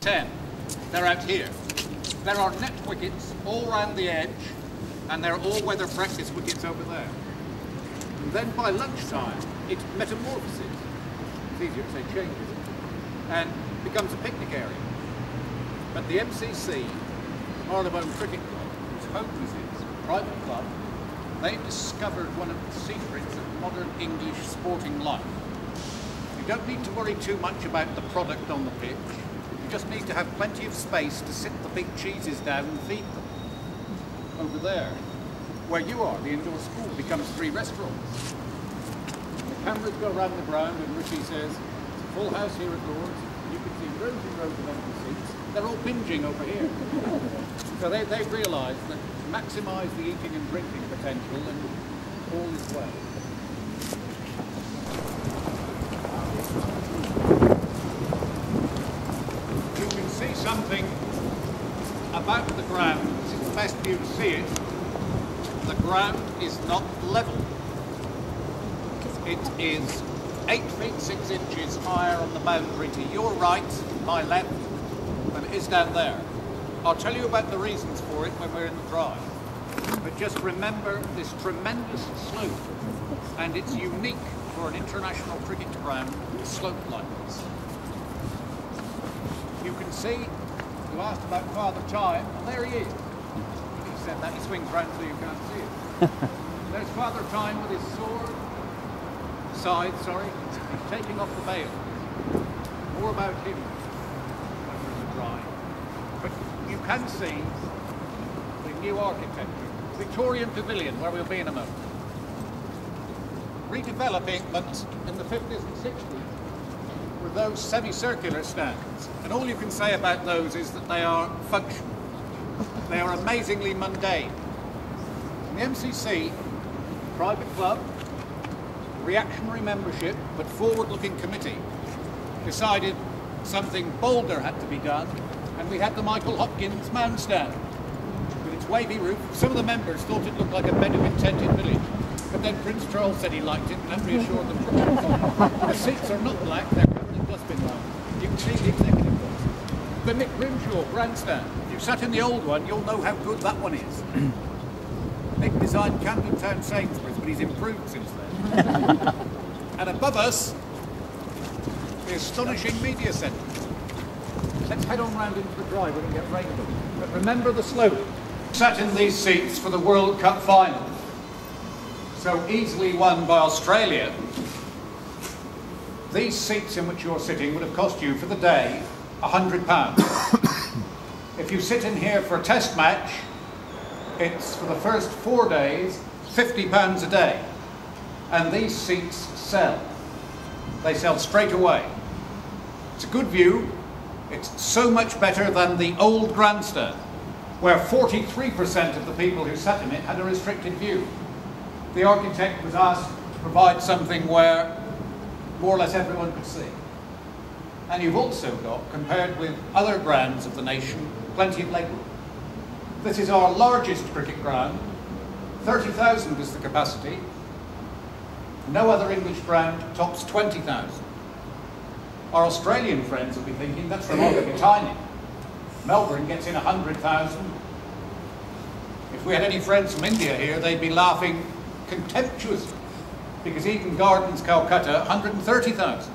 10. They're out here. There are net wickets all round the edge, and there are all-weather practice wickets over there. And then by lunchtime, it metamorphoses. It's easier to say changes, and becomes a picnic area. But the MCC, Marylebone Cricket Club, whose home this is, a private club, they've discovered one of the secrets of modern English sporting life. You don't need to worry too much about the product on the pitch. You just need to have plenty of space to sit the big cheeses down and feed them. Over there, where you are, the indoor school becomes 3 restaurants. And the cameras go around the ground and Richie says, it's a full house here at Lord's. You can see rows and rows of empty seats. They're all binging over here. So they've realised that to maximise the eating and drinking potential, and all is well. You can see something about the ground. This is the best view to see it. The ground is not level. It is 8 feet 6 inches higher on the boundary to your right, my left, than it is down there. I'll tell you about the reasons for it when we're in the drive. But just remember this tremendous slope, and it's unique for an international cricket ground sloped like this. You can see, you asked about Father Time, and there he is. He said that, he swings round so you can't see it. There's Father Time with his scythe, he's taking off the veil. More about him when we're in the drive. But you can see the new architecture. Victorian Pavilion, where we'll be in a moment. Redevelopment in the 50s and 60s were those semicircular stands. And all you can say about those is that they are functional. They are amazingly mundane. And the MCC, private club, reactionary membership, but forward-looking committee, decided something bolder had to be done, and we had the Michael Hopkins mound stand. With its wavy roof, some of the members thought it looked like a bed of enchanted village, but then Prince Charles said he liked it, and that reassured them. The seats are not black, they're covered in dustbin lines. You can see the executive box. The Nick Grimshaw grandstand. If you sat in the old one, you'll know how good that one is. Nick designed Camden Town Sainsbury's, but he's improved since then. And above us, the astonishing media centre. Let's head on round into the drive when we get rained on. But remember the slope. Sat in these seats for the World Cup final, so easily won by Australia. These seats in which you're sitting would have cost you for the day £100. If you sit in here for a test match, it's for the first 4 days £50 a day. And these seats sell. They sell straight away. It's a good view. It's so much better than the old grandstand, where 43% of the people who sat in it had a restricted view. The architect was asked to provide something where more or less everyone could see. And you've also got, compared with other grounds of the nation, plenty of legroom. This is our largest cricket ground. 30,000 is the capacity. No other English ground tops 20,000. Our Australian friends will be thinking, that's remarkably tiny. Melbourne gets in 100,000. If we had any friends from India here, they'd be laughing contemptuously, because Eden Gardens, Calcutta, 130,000.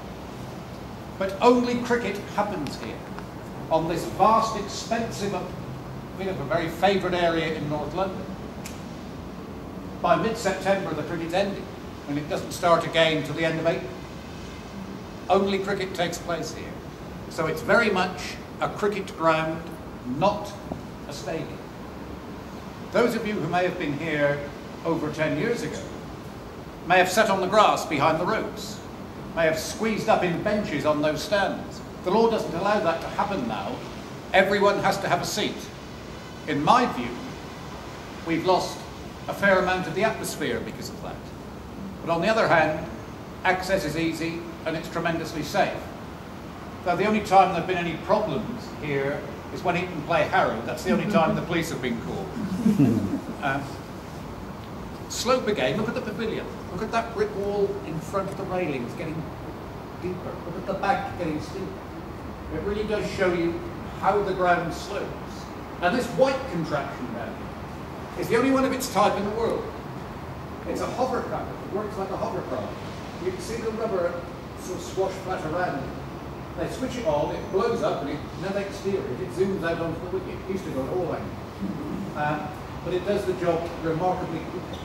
But only cricket happens here, on this vast, expensive, bit of a very favoured area in North London. By mid-September, the cricket's ending, and it doesn't start again till the end of April. Only cricket takes place here. So it's very much a cricket ground, not a stadium. Those of you who may have been here over 10 years ago may have sat on the grass behind the ropes, may have squeezed up in benches on those stands. The law doesn't allow that to happen now. Everyone has to have a seat. In my view, we've lost a fair amount of the atmosphere because of that. But on the other hand, access is easy and it's tremendously safe. Though the only time there have been any problems here is when Eton play Harrow. That's the only time the police have been called. Slope again, look at the pavilion. Look at that brick wall in front of the railings getting deeper. Look at the back getting steeper. It really does show you how the ground slopes. And this white contraption down here is the only one of its type in the world. It's a hovercraft. It works like a hovercraft. You can see the rubber sort of swash flat around it. They switch it on, it blows up, and now they can steer it. It zooms out onto the wicket. It used to go all angles. But it does the job remarkably quickly.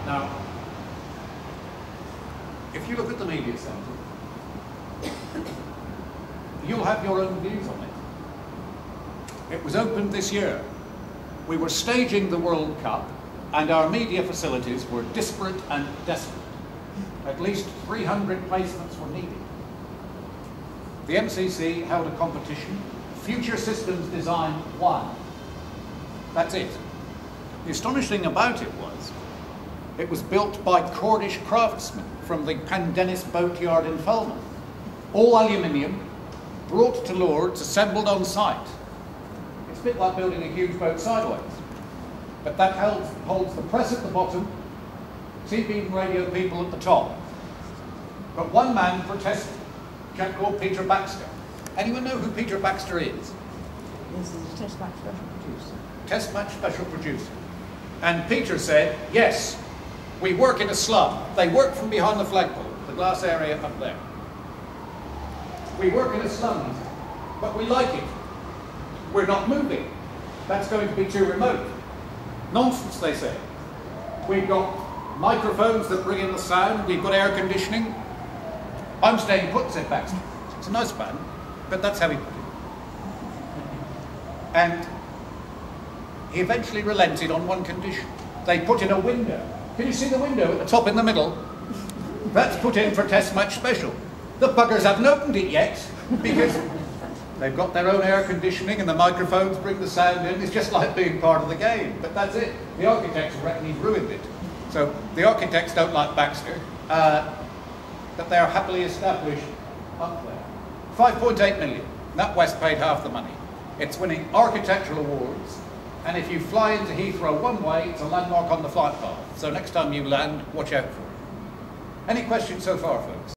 Now, if you look at the media centre, you'll have your own views on it. It was opened this year. We were staging the World Cup, and our media facilities were disparate and desperate. At least 300 placements were needed. The MCC held a competition. Future Systems Design won. That's it. The astonishing thing about it was built by Cornish craftsmen from the Pendennis boatyard in Fulham. All aluminium, brought to Lourdes, assembled on site. It's a bit like building a huge boat sideways. But that holds the press at the bottom, TV and radio people at the top. But one man protested, a chap called Peter Baxter. Anyone know who Peter Baxter is? This is a test match special producer. Test match special producer. And Peter said, yes, we work in a slum. They work from behind the flagpole, the glass area up there. We work in a slum, he said, but we like it. We're not moving. That's going to be too remote. Nonsense, they say. We've got microphones that bring in the sound. We've got air conditioning. I'm staying put, said Baxter. It's a nice man, but that's how he put it. And he eventually relented on one condition. They put in a window. Can you see the window at the top in the middle? That's put in for Test Match Special. The buggers haven't opened it yet because they've got their own air conditioning and the microphones bring the sound in. It's just like being part of the game, but that's it. The architects reckon he's ruined it. So the architects don't like Baxter, but they're happily established up there. 5.8 million. NatWest paid half the money. It's winning architectural awards. And if you fly into Heathrow one way, it's a landmark on the flight path. So next time you land, watch out for it. Any questions so far, folks?